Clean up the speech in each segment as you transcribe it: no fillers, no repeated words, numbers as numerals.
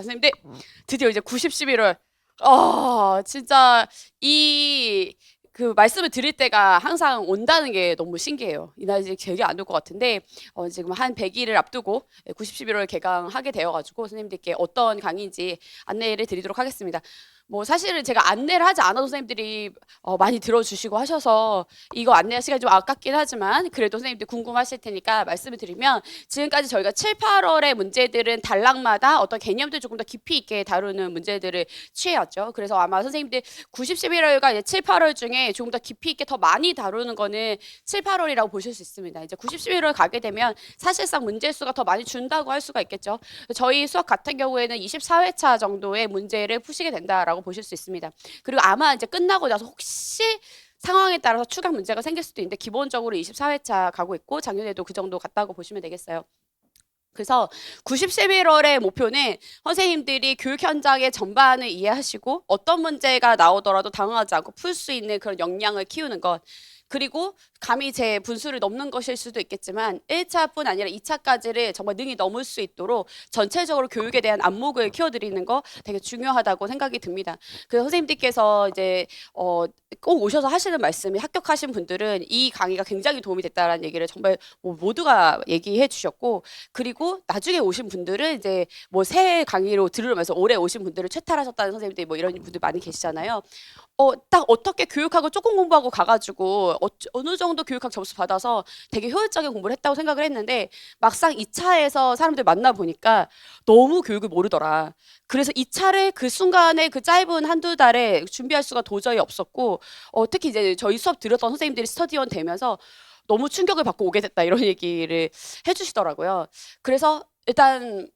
선생님들 드디어 이제 90, 11월 진짜 이 그 말씀을 드릴 때가 항상 온다는 게 너무 신기해요. 이날 이제 기억이 안 날 것 같은데 지금 한 100일을 앞두고 90, 11월 개강하게 되어가지고 선생님들께 어떤 강의인지 안내를 드리도록 하겠습니다. 뭐 사실은 제가 안내를 하지 않아도 선생님들이 많이 들어주시고 하셔서 이거 안내할 시간이 좀 아깝긴 하지만 그래도 선생님들 궁금하실 테니까 말씀을 드리면 지금까지 저희가 7, 8월의 문제들은 단락마다 어떤 개념들 조금 더 깊이 있게 다루는 문제들을 취해왔죠. 그래서 아마 선생님들 90, 11월과 이제 7, 8월 중에 조금 더 깊이 있게 더 많이 다루는 거는 7, 8월이라고 보실 수 있습니다. 이제 90, 11월 가게 되면 사실상 문제 수가 더 많이 준다고 할 수가 있겠죠. 저희 수학 같은 경우에는 24회차 정도의 문제를 푸시게 된다라고 보실 수 있습니다. 그리고 아마 이제 끝나고 나서 혹시 상황에 따라서 추가 문제가 생길 수도 있는데 기본적으로 24회차 가고 있고 작년에도 그 정도 갔다고 보시면 되겠어요. 그래서 90, 11월의 목표는 선생님들이 교육 현장의 전반을 이해하시고 어떤 문제가 나오더라도 당황하지 않고 풀 수 있는 그런 역량을 키우는 것. 그리고 감히 제 분수를 넘는 것일 수도 있겠지만 1차뿐 아니라 2차까지를 정말 능히 넘을 수 있도록 전체적으로 교육에 대한 안목을 키워드리는 거 되게 중요하다고 생각이 듭니다. 그래서 선생님들께서 이제 꼭 오셔서 하시는 말씀이 합격하신 분들은 이 강의가 굉장히 도움이 됐다라는 얘기를 정말 모두가 얘기해 주셨고 그리고 나중에 오신 분들은 이제 뭐 새 강의로 들으면서 올해 오신 분들을 채탈하셨다는 선생님들이 뭐 이런 분들 많이 계시잖아요. 딱 어떻게 교육하고 조금 공부하고 가가지고 어느 정도 교육학 점수 받아서 되게 효율적인 공부를 했다고 생각을 했는데 막상 2차에서 사람들 만나보니까 너무 교육을 모르더라. 그래서 2차를 그 순간에 그 짧은 한두 달에 준비할 수가 도저히 없었고 특히 이제 저희 수업 들었던 선생님들이 스터디원 되면서 너무 충격을 받고 오게 됐다 이런 얘기를 해주시더라고요. 그래서 일단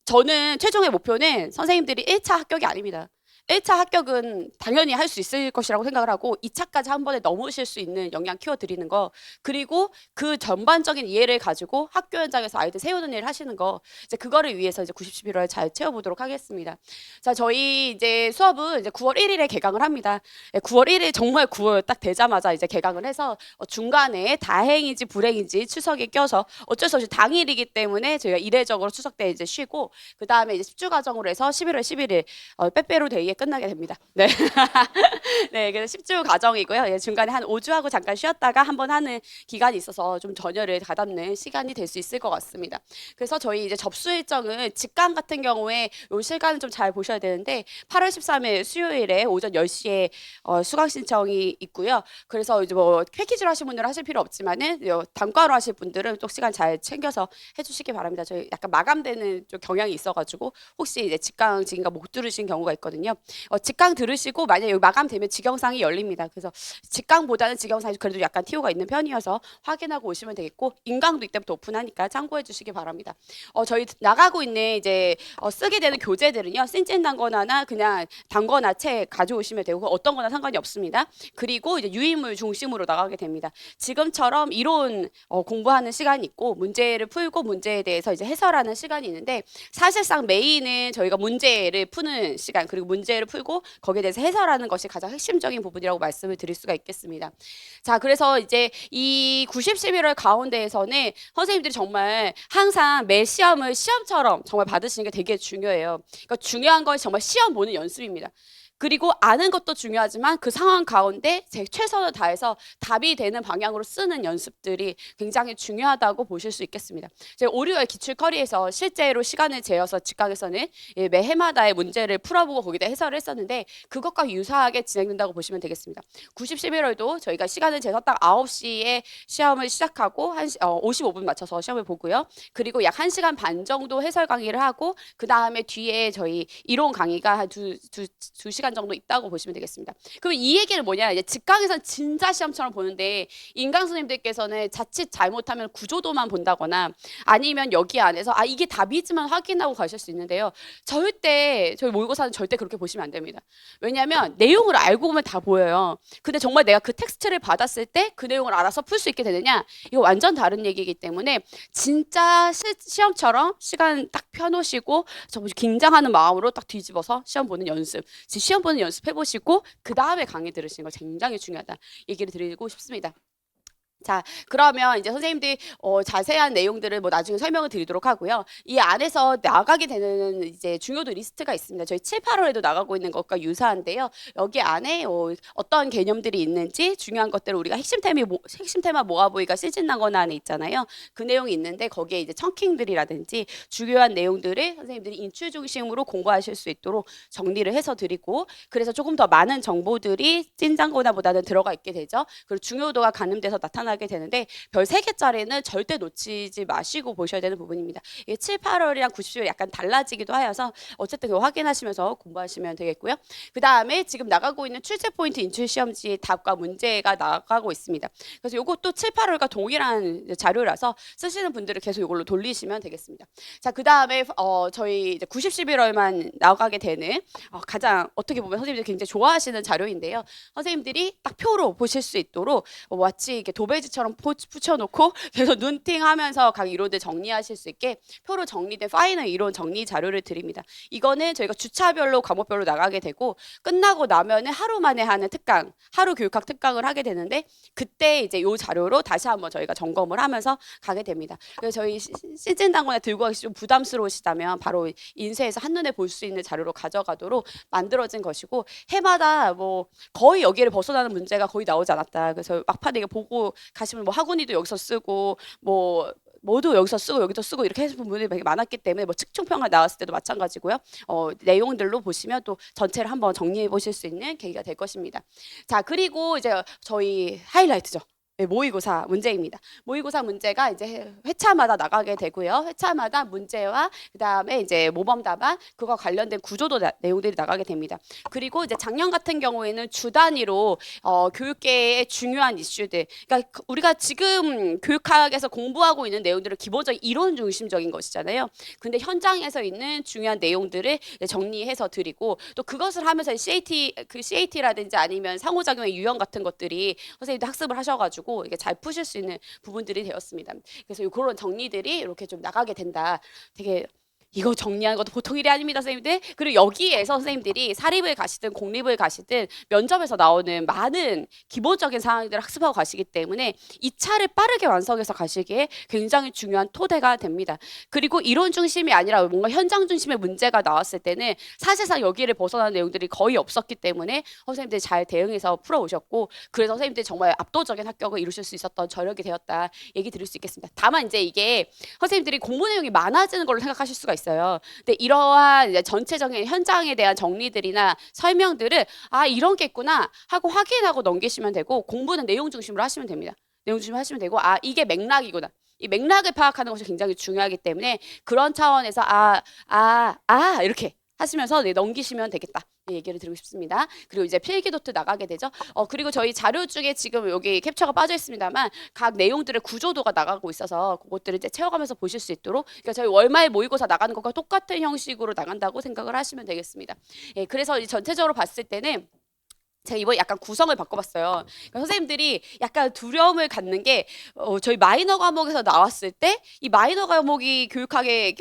저는 최종의 목표는 선생님들이 1차 합격이 아닙니다. 1차 합격은 당연히 할 수 있을 것이라고 생각을 하고 2차까지 한 번에 넘으실 수 있는 역량 키워드리는 거 그리고 그 전반적인 이해를 가지고 학교 현장에서 아이들 세우는 일을 하시는 거 이제 그거를 위해서 이제 90, 11월 잘 채워보도록 하겠습니다. 자, 저희 이제 수업은 이제 9월 1일에 개강을 합니다. 9월 1일 정말 9월 딱 되자마자 이제 개강을 해서 중간에 다행인지 불행인지 추석에 껴서 어쩔 수 없이 당일이기 때문에 저희가 이례적으로 추석 때 이제 쉬고 그 다음에 이제 10주 과정으로 해서 11월 11일 빼빼로 데이에 끝나게 됩니다. 네. 네, 그래서 10주 과정이고요. 예, 중간에 한 5주 하고 잠깐 쉬었다가 한번 하는 기간이 있어서 좀 전열을 가담는 시간이 될 수 있을 것 같습니다. 그래서 저희 이제 접수 일정은 직강 같은 경우에 요 시간을 좀 잘 보셔야 되는데 8월 13일 수요일에 오전 10시에 수강 신청이 있고요. 그래서 이제 뭐 패키지로 하실 분들은 하실 필요 없지만은 단과로 하실 분들은 또 시간 잘 챙겨서 해주시기 바랍니다. 저희 약간 마감되는 좀 경향이 있어가지고 혹시 이제 직강 지금가 못 들으신 경우가 있거든요. 직강 들으시고 만약에 여기 마감되면 직영상이 열립니다. 그래서 직강보다는 직영상이 그래도 약간 티오가 있는 편이어서 확인하고 오시면 되겠고 인강도 이때부터 오픈하니까 참고해 주시기 바랍니다. 저희 나가고 있는 이제 쓰게 되는 교재들은요. 신찐 단거나나 그냥 단거나 책 가져오시면 되고 어떤 거나 상관이 없습니다. 그리고 이제 유인물 중심으로 나가게 됩니다. 지금처럼 이론 공부하는 시간이 있고 문제를 풀고 문제에 대해서 이제 해설하는 시간이 있는데 사실상 메인은 저희가 문제를 푸는 시간 그리고 문제를 풀고 거기에 대해서 해설하는 것이 가장 핵심적인 부분이라고 말씀을 드릴 수가 있겠습니다. 자, 그래서 이제 이 90, 11월 가운데에서는 선생님들이 정말 항상 매 시험을 시험처럼 정말 받으시는 게 되게 중요해요. 그러니까 중요한 건 정말 시험 보는 연습입니다. 그리고 아는 것도 중요하지만 그 상황 가운데 제 최선을 다해서 답이 되는 방향으로 쓰는 연습들이 굉장히 중요하다고 보실 수 있겠습니다. 제가 5, 6월 기출커리에서 실제로 시간을 재어서 직강에서는 매 해마다의 문제를 풀어보고 거기다 해설을 했었는데 그것과 유사하게 진행된다고 보시면 되겠습니다. 90, 11월도 저희가 시간을 재서 딱 9시에 시험을 시작하고 55분 맞춰서 시험을 보고요. 그리고 약 1시간 반 정도 해설 강의를 하고 그 다음에 뒤에 저희 이론 강의가 한 두 시간 정도 있다고 보시면 되겠습니다. 그럼 이 얘기는 뭐냐? 이제 직강에서는 진짜 시험처럼 보는데 인강 선생님들께서는 자칫 잘못하면 구조도만 본다거나 아니면 여기 안에서 이게 답이지만 확인하고 가실 수 있는데요. 절대 저희 모의고사는 절대 그렇게 보시면 안 됩니다. 왜냐하면 내용을 알고 보면 다 보여요. 근데 정말 내가 그 텍스트를 받았을 때 그 내용을 알아서 풀 수 있게 되느냐? 이거 완전 다른 얘기이기 때문에 진짜 시험처럼 시간 딱 펴놓으시고 정말 긴장하는 마음으로 딱 뒤집어서 시험 보는 연습. 시험 보는 연습해보시고 그 다음에 강의 들으시는 거 굉장히 중요하다 얘기를 드리고 싶습니다. 자, 그러면 이제 선생님들이 자세한 내용들을 뭐 나중에 설명을 드리도록 하고요. 이 안에서 나가게 되는 이제 중요도 리스트가 있습니다. 저희 7, 8월에도 나가고 있는 것과 유사한데요. 여기 안에 어떤 개념들이 있는지 중요한 것들을 우리가 핵심 테마 모아보기가 시즌 나거나 안에 있잖아요. 그 내용이 있는데 거기에 이제 청킹들이라든지 중요한 내용들을 선생님들이 인출 중심으로 공부하실 수 있도록 정리를 해서 드리고, 그래서 조금 더 많은 정보들이 찐장고나보다는 들어가 있게 되죠. 그리고 중요도가 가늠돼서 나타나게 되는데 별 3개짜리는 절대 놓치지 마시고 보셔야 되는 부분입니다. 이게 7, 8월이랑 90일 약간 달라지기도 하여서 어쨌든 그거 확인하시면서 공부하시면 되겠고요. 그 다음에 지금 나가고 있는 출제 포인트 인출 시험지 답과 문제가 나가고 있습니다. 그래서 이것도 7, 8월과 동일한 자료라서 쓰시는 분들은 계속 이걸로 돌리시면 되겠습니다. 자, 그 다음에 저희 이제 90, 11월만 나가게 되는 가장 어떻게 보면 선생님들이 굉장히 좋아하시는 자료인데요. 선생님들이 딱 표로 보실 수 있도록 마치 이렇게 도배지처럼 붙여놓고 계속 눈팅하면서 각 이론들 정리하실 수 있게 표로 정리된 파이널 이론 정리 자료를 드립니다. 이거는 저희가 주차별로 과목별로 나가게 되고 끝나고 나면은 하루 만에 하는 특강, 하루 교육학 특강을 하게 되는데 그때 이제 요 자료로 다시 한번 저희가 점검을 하면서 가게 됩니다. 그래서 저희 시즌 단권에 들고 가기 좀 부담스러우시다면 바로 인쇄해서 한눈에 볼 수 있는 자료로 가져가도록 만들어진 것이고, 해마다 뭐 거의 여기를 벗어나는 문제가 거의 나오지 않았다. 그래서 막판에 이게 보고 가시면 뭐 학원이도 여기서 쓰고 뭐 모두 여기서 쓰고 여기도 쓰고 이렇게 해서 분들이 되게 많았기 때문에 뭐 측정평가 나왔을 때도 마찬가지고요. 내용들로 보시면 또 전체를 한번 정리해 보실 수 있는 계기가 될 것입니다. 자, 그리고 이제 저희 하이라이트죠. 네, 모의고사 문제입니다. 모의고사 문제가 이제 회차마다 나가게 되고요. 회차마다 문제와 그다음에 이제 모범 답안 그거 관련된 구조도 내용들이 나가게 됩니다. 그리고 이제 작년 같은 경우에는 주 단위로 교육계의 중요한 이슈들, 그러니까 우리가 지금 교육학에서 공부하고 있는 내용들은 기본적인 이론 중심적인 것이잖아요. 근데 현장에서 있는 중요한 내용들을 정리해서 드리고, 또 그것을 하면서 CAT라든지 아니면 상호작용의 유형 같은 것들이 선생님도 학습을 하셔가지고 이게 잘 푸실 수 있는 부분들이 되었습니다. 그래서 그런 정리들이 이렇게 좀 나가게 된다. 되게 이거 정리하는 것도 보통 일이 아닙니다, 선생님들. 그리고 여기에서 선생님들이 사립을 가시든 공립을 가시든 면접에서 나오는 많은 기본적인 사항들을 학습하고 가시기 때문에 2차를 빠르게 완성해서 가시기에 굉장히 중요한 토대가 됩니다. 그리고 이론 중심이 아니라 뭔가 현장 중심의 문제가 나왔을 때는 사실상 여기를 벗어나는 내용들이 거의 없었기 때문에 선생님들이 잘 대응해서 풀어오셨고, 그래서 선생님들이 정말 압도적인 합격을 이루실 수 있었던 저력이 되었다 얘기 드릴 수 있겠습니다. 다만 이제 이게 선생님들이 공부 내용이 많아지는 걸로 생각하실 수가 있어요. 근데 이러한 이제 전체적인 현장에 대한 정리들이나 설명들을 이런 게 있구나 하고 확인하고 넘기시면 되고, 공부는 내용 중심으로 하시면 됩니다. 내용 중심으로 하시면 되고, 이게 맥락이구나. 이 맥락을 파악하는 것이 굉장히 중요하기 때문에 그런 차원에서 이렇게 하시면서 넘기시면 되겠다. 얘기를 드리고 싶습니다. 그리고 이제 필기도트 나가게 되죠. 그리고 저희 자료 중에 지금 여기 캡처가 빠져 있습니다만 각 내용들의 구조도가 나가고 있어서 그것들을 이제 채워가면서 보실 수 있도록, 그러니까 저희 월말 모의고사 나가는 것과 똑같은 형식으로 나간다고 생각을 하시면 되겠습니다. 그래서 전체적으로 봤을 때는 제가 이번에 약간 구성을 바꿔봤어요. 그러니까 선생님들이 약간 두려움을 갖는 게 저희 마이너 과목에서 나왔을 때 이 마이너 과목이 교육학에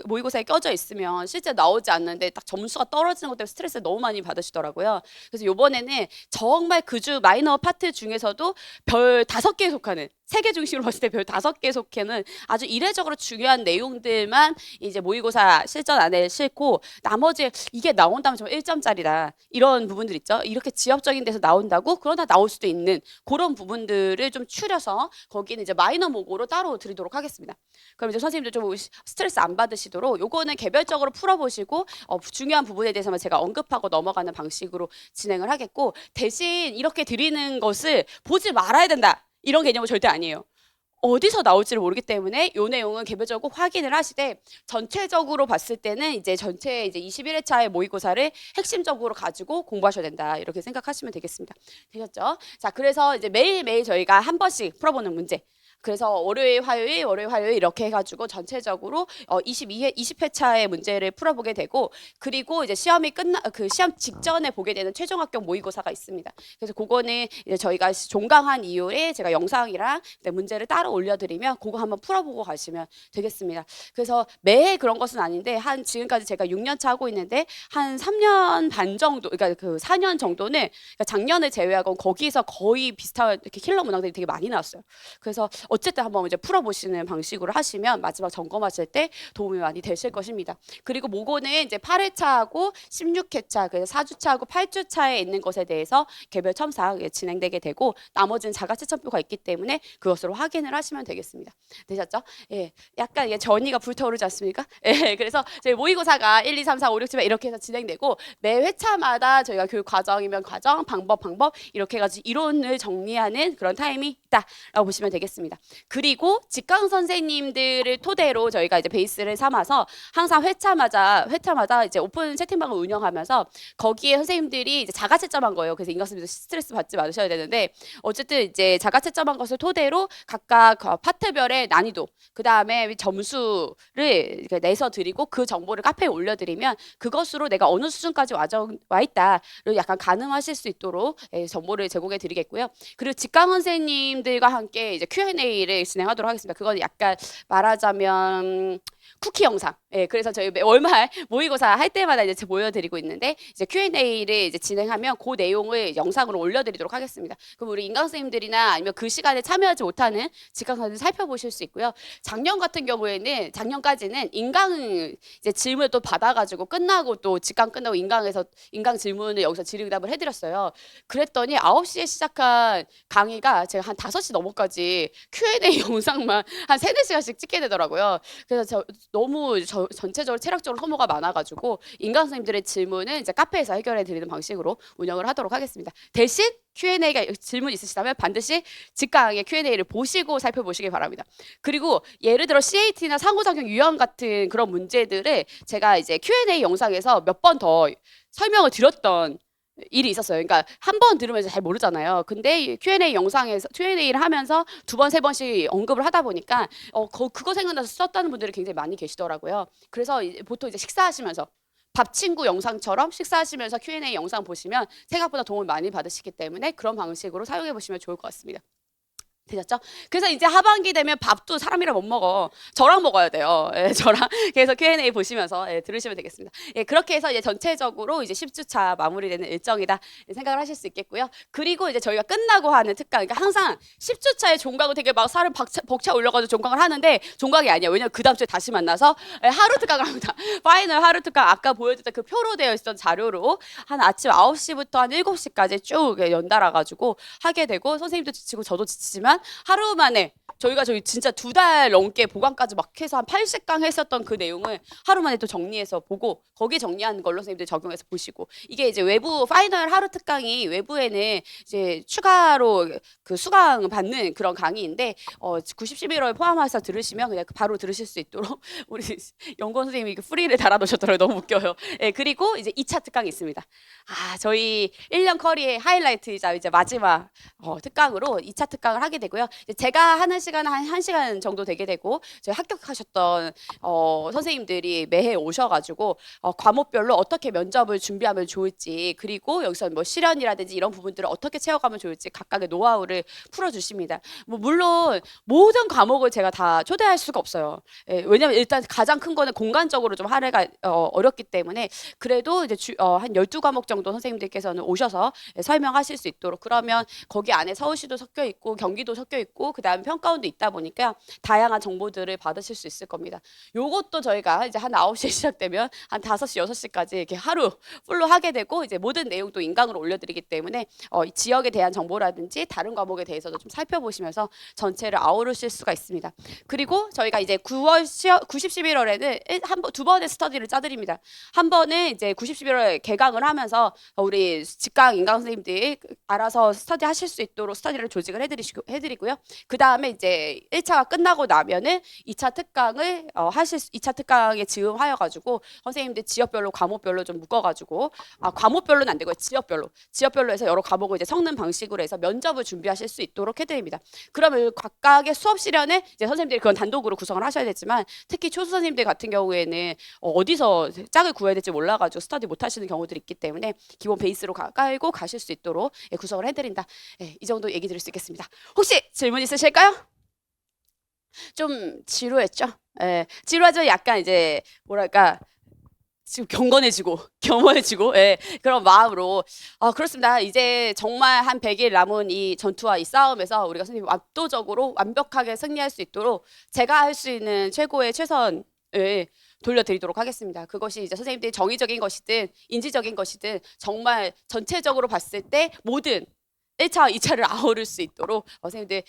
모의고사에 껴져 있으면 실제 나오지 않는데 딱 점수가 떨어지는 것 때문에 스트레스를 너무 많이 받으시더라고요. 그래서 이번에는 정말 그 주 마이너 파트 중에서도 별 5개에 속하는, 세계 중심으로 봤을 때 별 5개에 속하는 아주 이례적으로 중요한 내용들만 이제 모의고사 실전 안에 싣고, 나머지 이게 나온다면 좀 1점짜리다 이런 부분들 있죠. 이렇게 지역적인 데서 나온다고 그러다 나올 수도 있는 그런 부분들을 좀 추려서 거기는 이제 마이너 모고로 따로 드리도록 하겠습니다. 그럼 이제 선생님들 좀 스트레스 안 받으시도록 요거는 개별적으로 풀어보시고 중요한 부분에 대해서만 제가 언급하고 넘어가는 방식으로 진행을 하겠고, 대신 이렇게 드리는 것을 보지 말아야 된다 이런 개념은 절대 아니에요. 어디서 나올지를 모르기 때문에 이 내용은 개별적으로 꼭 확인을 하시되, 전체적으로 봤을 때는 이제 전체 이제 21회차의 모의고사를 핵심적으로 가지고 공부하셔야 된다 이렇게 생각하시면 되겠습니다. 되셨죠? 자, 그래서 이제 매일매일 저희가 한 번씩 풀어보는 문제, 그래서 월요일, 화요일, 월요일, 화요일 이렇게 해가지고 전체적으로 20회차의 문제를 풀어보게 되고, 그리고 이제 그 시험 직전에 보게 되는 최종 합격 모의고사가 있습니다. 그래서 그거는 이제 저희가 종강한 이후에 제가 영상이랑 문제를 따로 올려드리면 그거 한번 풀어보고 가시면 되겠습니다. 그래서 매해 그런 것은 아닌데 한 지금까지 제가 6년 차 하고 있는데 한 3년 반 정도, 그러니까 그 4년 정도는 그러니까 작년을 제외하고 거기서 거의 비슷한 이렇게 킬러 문항들이 되게 많이 나왔어요. 그래서 어쨌든 한번 이제 풀어보시는 방식으로 하시면 마지막 점검하실 때 도움이 많이 되실 것입니다. 그리고 모고는 이제 8회차하고 16회차, 그래서 4주차하고 8주차에 있는 것에 대해서 개별 첨삭 진행되게 되고, 나머지는 자가채점표가 있기 때문에 그것으로 확인을 하시면 되겠습니다. 되셨죠? 예, 약간 이게 전이가 불타오르지 않습니까? 예, 그래서 저희 모의고사가 1, 2, 3, 4, 5, 6, 7 이렇게 해서 진행되고, 매 회차마다 저희가 교육 과정이면 과정, 방법 이렇게 해가지고 이론을 정리하는 그런 타임이 있다라고 보시면 되겠습니다. 그리고 직강 선생님들을 토대로 저희가 이제 베이스를 삼아서 항상 회차마다 이제 오픈 채팅방을 운영하면서 거기에 선생님들이 이제 자가 채점한 거예요. 그래서 인강선생님들 스트레스 받지 않으셔야 되는데, 어쨌든 이제 자가 채점한 것을 토대로 각각 파트별의 난이도, 그 다음에 점수를 내서 드리고 그 정보를 카페에 올려드리면 그것으로 내가 어느 수준까지 와 있다를 약간 가늠하실 수 있도록 정보를 제공해 드리겠고요. 그리고 직강 선생님들과 함께 이제 Q&A를 진행하도록 하겠습니다. 그건 약간 말하자면 쿠키 영상. 예, 그래서 저희 월말 모의고사 할 때마다 이제 보여드리고 있는데, 이제 Q&A를 이제 진행하면 그 내용을 영상으로 올려드리도록 하겠습니다. 그럼 우리 인강 선생님들이나 아니면 그 시간에 참여하지 못하는 직강 선생님 살펴보실 수 있고요. 작년 같은 경우에는 작년까지는 인강 이제 질문을 또 받아가지고 끝나고 또 직강 끝나고 인강 질문을 여기서 질의응답을 해드렸어요. 그랬더니 9시에 시작한 강의가 제가 한 5시 넘어까지 Q&A 영상만 한 3, 4시간씩 찍게 되더라고요. 그래서 너무 전체적으로 체력적으로 소모가 많아가지고 인강 선생님들의 질문은 이제 카페에서 해결해 드리는 방식으로 운영을 하도록 하겠습니다. 대신 Q&A가 질문 있으시다면 반드시 직강의 Q&A를 보시고 살펴보시기 바랍니다. 그리고 예를 들어 CAT나 상호작용 유형 같은 그런 문제들을 제가 이제 Q&A 영상에서 몇 번 더 설명을 드렸던 일이 있었어요. 그러니까 한 번 들으면 잘 모르잖아요. 근데 Q&A 영상에서 Q&A를 하면서 2번, 3번씩 언급을 하다 보니까 그거 생각나서 썼다는 분들이 굉장히 많이 계시더라고요. 그래서 보통 이제 식사하시면서 밥 친구 영상처럼 식사하시면서 Q&A 영상 보시면 생각보다 도움을 많이 받으시기 때문에 그런 방식으로 사용해 보시면 좋을 것 같습니다. 되셨죠? 그래서 이제 하반기 되면 밥도 사람이랑 못 먹어. 저랑 먹어야 돼요. 예, 저랑. 그래서 Q&A 보시면서 들으시면 되겠습니다. 예, 그렇게 해서 이제 전체적으로 이제 10주차 마무리되는 일정이다 생각을 하실 수 있겠고요. 그리고 이제 저희가 끝나고 하는 특강, 그러니까 항상 10주차에 종강을 되게 막 살을 벅차 올려가지고 종강을 하는데 종강이 아니야. 왜냐면 그 다음 주에 다시 만나서 하루 특강을 합니다. 파이널 하루 특강, 아까 보여드렸던 그 표로 되어 있던 자료로 한 아침 9시부터 한 7시까지 쭉 연달아가지고 하게 되고, 선생님도 지치고 저도 지치지만 하루 만에 저희 진짜 2달 넘게 보강까지 막 해서 한 80강 했었던 그 내용을 하루 만에 또 정리해서 보고, 거기 정리한 걸로 선생님들 적용해서 보시고, 이게 이제 외부 파이널 하루 특강이 외부에는 이제 추가로 그 수강 받는 그런 강의인데 90, 11월 포함해서 들으시면 그냥 바로 들으실 수 있도록 우리 연구원 선생님이 그 프리를 달아놓으셨더라고요. 너무 웃겨요. 예, 그리고 이제 2차 특강이 있습니다. 저희 1년 커리의 하이라이트이자 이제 마지막 특강으로 2차 특강을 하게 되고요. 제가 하는 시간은 한 1시간 정도 되게 되고, 저희 합격하셨던 선생님들이 매해 오셔가지고 과목별로 어떻게 면접을 준비하면 좋을지, 그리고 여기서 뭐 실연이라든지 이런 부분들을 어떻게 채워가면 좋을지 각각의 노하우를 풀어주십니다. 뭐 물론 모든 과목을 제가 다 초대할 수가 없어요. 예, 왜냐면 일단 가장 큰 거는 공간적으로 좀 하기가 어렵기 때문에, 그래도 이제 한 12과목 정도 선생님들께서는 오셔서 설명하실 수 있도록, 그러면 거기 안에 서울시도 섞여 있고 경기도 섞여 있고 그다음에 평가원도 있다 보니까 다양한 정보들을 받으실 수 있을 겁니다. 요것도 저희가 이제 한 9시에 시작되면 한 5시, 6시까지 이렇게 하루 풀로 하게 되고, 이제 모든 내용도 인강으로 올려드리기 때문에 지역에 대한 정보라든지 다른 과목에 대해서도 좀 살펴보시면서 전체를 아우르실 수가 있습니다. 그리고 저희가 이제 90, 11월에는 두 번의 스터디를 짜드립니다. 한 번은 이제 90, 11월 개강을 하면서 우리 직강 인강 선생님들이 알아서 스터디 하실 수 있도록 스터디를 조직을 해드리고요. 그 다음에 이제 1차가 끝나고 나면은 2차 특강을 2차 특강에 즈음하여가지고 선생님들 지역별로 과목별로 좀 묶어가지고 과목별로는 안 되고요. 지역별로 해서 여러 과목을 이제 섞는 방식으로 해서 면접을 준비하실 수 있도록 해드립니다. 그러면 각각의 수업 시간에 이제 선생님들이 그건 단독으로 구성을 하셔야 되지만 특히 초수 선생님들 같은 경우에는 어디서 짝을 구해야 될지 몰라가지고 스터디 못 하시는 경우들이 있기 때문에 기본 베이스로 깔고 가실 수 있도록 구성을 해드린다. 이 정도 얘기 드릴 수 있겠습니다. 혹시 질문 있으실까요? 좀 지루했죠? 지루하죠? 약간 이제 뭐랄까 지금 경건해지고 겸허해지고 그런 마음으로 그렇습니다. 이제 정말 한 100일 남은 이 전투와 이 싸움에서 우리가 선생님 압도적으로 완벽하게 승리할 수 있도록 제가 할 수 있는 최고의 최선을 돌려드리도록 하겠습니다. 그것이 이제 선생님들이 정의적인 것이든 인지적인 것이든 정말 전체적으로 봤을 때 모든 1차, 2차를 아우를 수 있도록 선생님들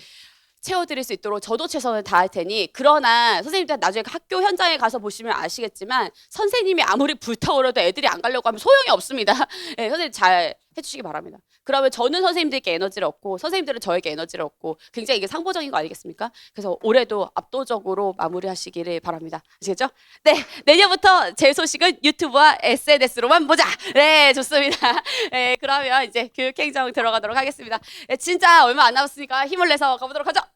채워드릴 수 있도록 저도 최선을 다할 테니 그러나 선생님들 나중에 학교 현장에 가서 보시면 아시겠지만 선생님이 아무리 불타오르도 애들이 안 가려고 하면 소용이 없습니다. 선생님 잘 해주시기 바랍니다. 그러면 저는 선생님들께 에너지를 얻고 선생님들은 저에게 에너지를 얻고 굉장히 이게 상보적인 거 아니겠습니까? 그래서 올해도 압도적으로 마무리하시기를 바랍니다. 아시겠죠? 네, 내년부터 제 소식은 유튜브와 SNS로만 보자. 네, 좋습니다. 그러면 이제 교육행정 들어가도록 하겠습니다. 진짜 얼마 안 남았으니까 힘을 내서 가보도록 하죠.